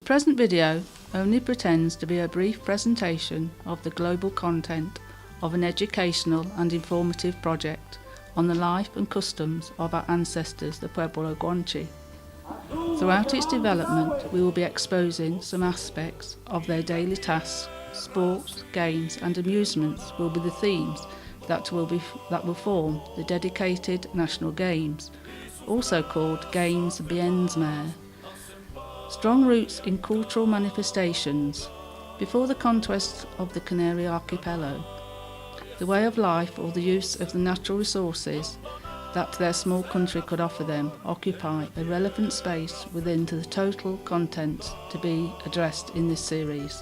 The present video only pretends to be a brief presentation of the global content of an educational and informative project on the life and customs of our ancestors, the Pueblo Guanche. Throughout its development, we will be exposing some aspects of their daily tasks. Sports, games and amusements will be the themes that will form the dedicated national games, also called Games Biensmer. Strong roots in cultural manifestations. Before the conquest of the Canary Archipelago, the way of life or the use of the natural resources that their small country could offer them occupy a relevant space within the total content to be addressed in this series.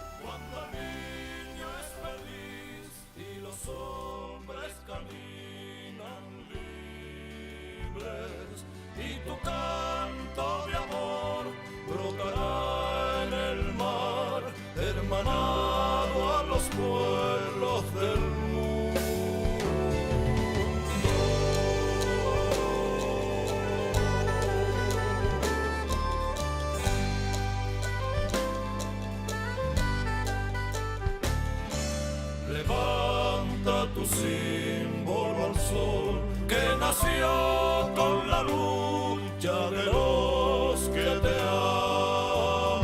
Levanta tu símbolo al sol que nació con la lucha de los que te aman.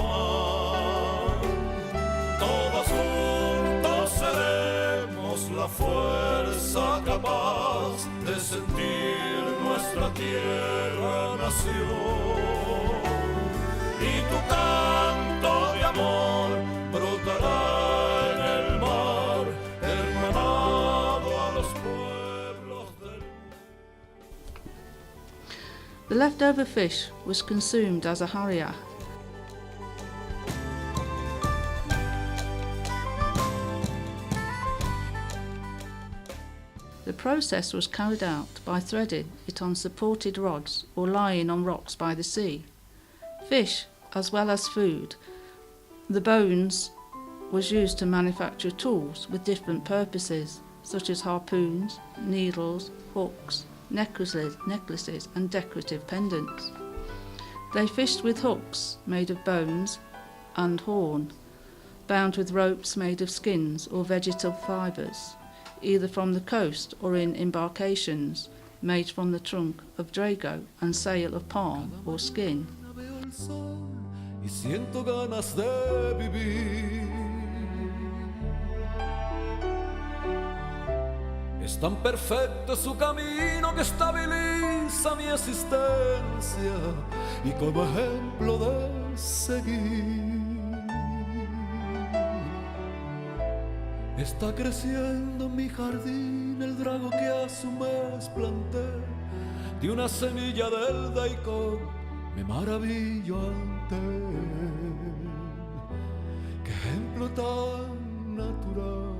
Todos juntos seremos la fuerza capaz de sentir nuestra tierra nación. Y tu canto de amor brotará. The leftover fish was consumed as a harria. The process was carried out by threading it on supported rods or lying on rocks by the sea. Fish, as well as food, the bones was used to manufacture tools with different purposes, such as harpoons, needles, hooks, necklaces and decorative pendants. They fished with hooks made of bones and horn, bound with ropes made of skins or vegetable fibres, either from the coast or in embarkations made from the trunk of drago and sail of palm or skin. Es tan perfecto su camino que estabiliza mi existencia y como ejemplo de seguir. Está creciendo en mi jardín el drago que a su mes planté. De una semilla del daikon me maravillo ante él. Qué ejemplo tan natural.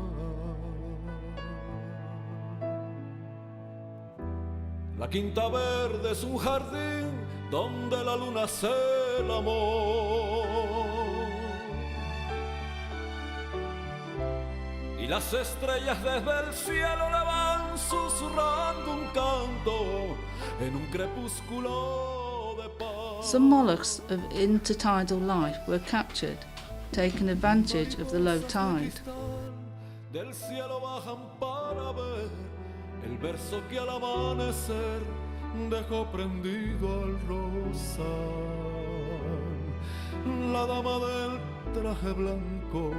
La quinta verde es un jardín donde la luna hace el amor. Y las estrellas desde el cielo le van susurrando un canto en un crepúsculo de paz. Some mollusks of intertidal life were captured, taking advantage of the low tide. Del cielo bajan para ver el verso que al amanecer dejó prendido al rosal, la dama del traje blanco.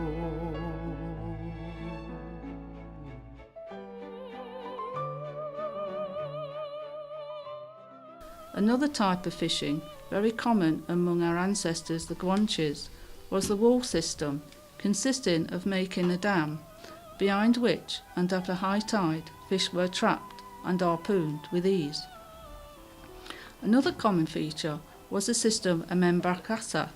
Another type of fishing, very common among our ancestors, the Guanches, was the wall system, consisting of making a dam, behind which, and at a high tide, fish were trapped and harpooned with ease. Another common feature was the system of embarcasa,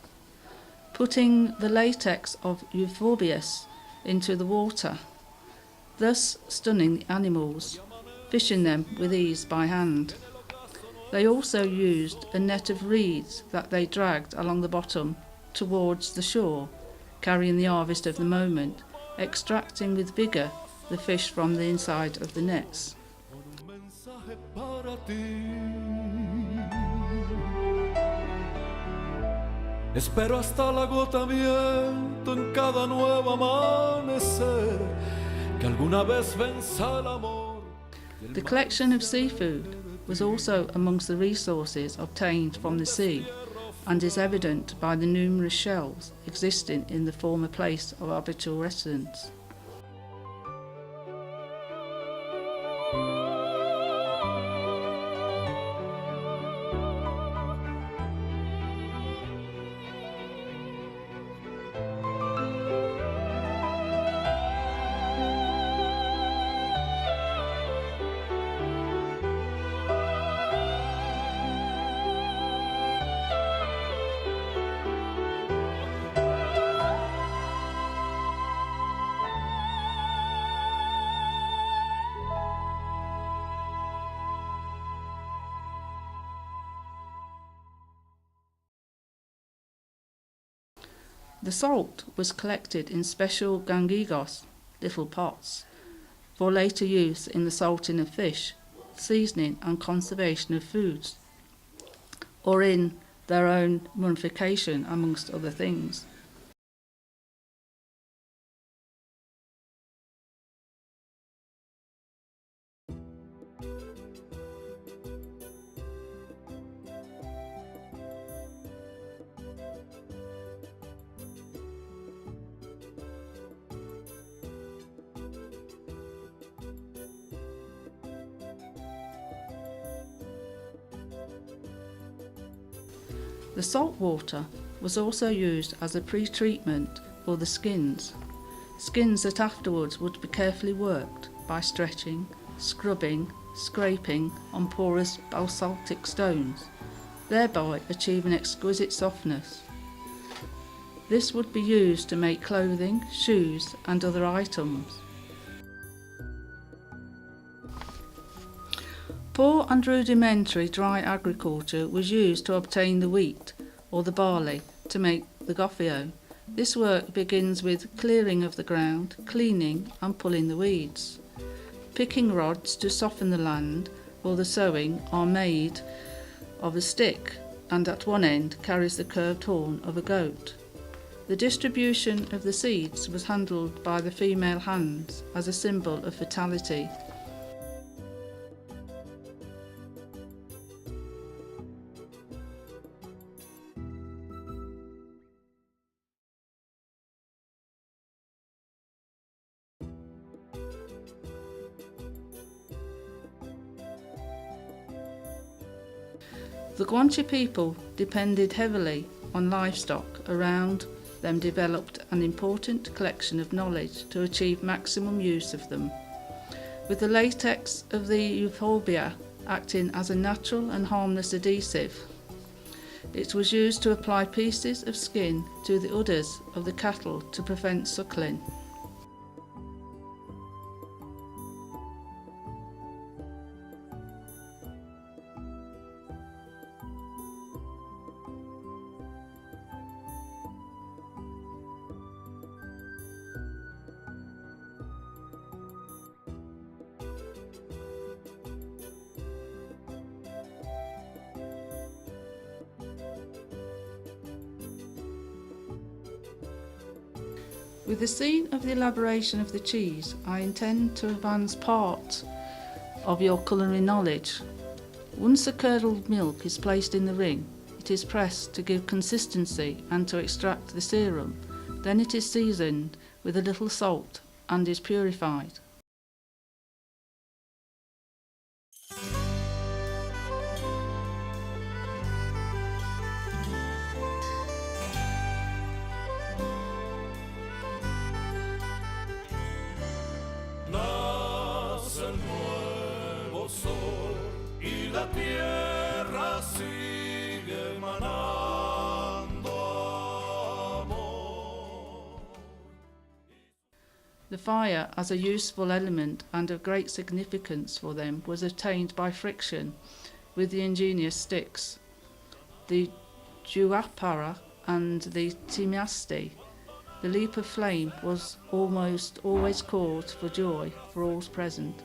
putting the latex of euphorbius into the water, thus stunning the animals, fishing them with ease by hand. They also used a net of reeds that they dragged along the bottom towards the shore, carrying the harvest of the moment, extracting with vigour the fish from the inside of the nets. Espero hasta el agotamiento en cada nuevo amanecer, que alguna vez venza el amor. The collection of seafood was also amongst the resources obtained from the sea, and is evident by the numerous shells existing in the former place of habitual residence. The salt was collected in special gangigos, little pots, for later use in the salting of fish, seasoning and conservation of foods, or in their own mummification, amongst other things. The salt water was also used as a pre-treatment for the skins that afterwards would be carefully worked by stretching, scrubbing, scraping on porous basaltic stones, thereby achieving exquisite softness. This would be used to make clothing, shoes and other items. Poor and rudimentary dry agriculture was used to obtain the wheat or the barley to make the gofio. This work begins with clearing of the ground, cleaning and pulling the weeds. Picking rods to soften the land for the sowing are made of a stick, and at one end carries the curved horn of a goat. The distribution of the seeds was handled by the female hands as a symbol of fertility. The Guanche people depended heavily on livestock. Around them developed an important collection of knowledge to achieve maximum use of them. With the latex of the euphorbia acting as a natural and harmless adhesive, it was used to apply pieces of skin to the udders of the cattle to prevent suckling. With the scene of the elaboration of the cheese, I intend to advance part of your culinary knowledge. Once the curdled milk is placed in the ring, it is pressed to give consistency and to extract the serum. Then it is seasoned with a little salt and is purified. Nace el nuevo sol y la tierra sigue manando amor. The fire, as a useful element and of great significance for them, was attained by friction with the ingenious sticks, the juapara and the timiasti. The leap of flame was almost always cause for joy for all present.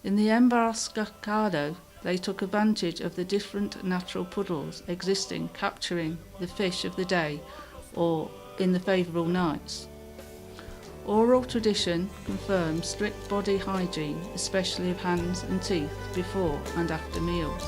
In the emboscado, they took advantage of the different natural puddles existing, capturing the fish of the day or in the favourable nights. Oral tradition confirms strict body hygiene, especially of hands and teeth, before and after meals.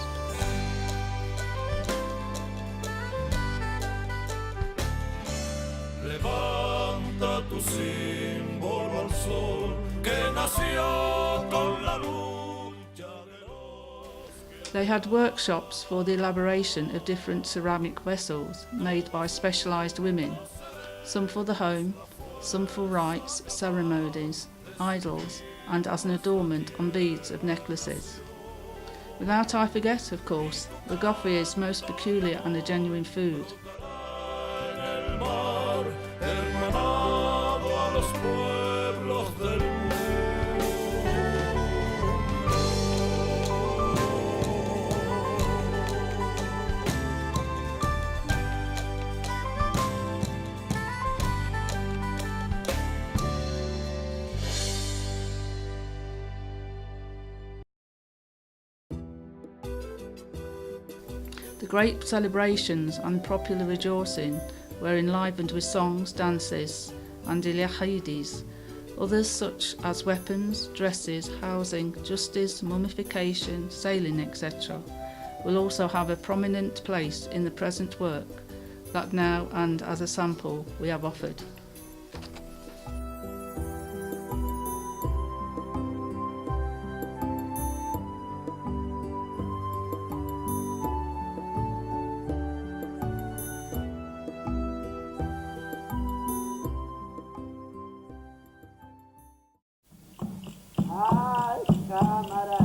Levanta tu símbolo al sol que nació con la lucha de los. They had workshops for the elaboration of different ceramic vessels made by specialised women, some for the home, some for rites, ceremonies, idols, and as an adornment on beads of necklaces. Without I forget, of course, the goffia's most peculiar and a genuine food. En el mar, hermanado a los pueblos del mundo. The great celebrations and popular rejoicing were enlivened with songs, dances, and ilahidis. Others, such as weapons, dresses, housing, justice, mummification, sailing, etc., will also have a prominent place in the present work that now and as a sample we have offered. Ay, cámara.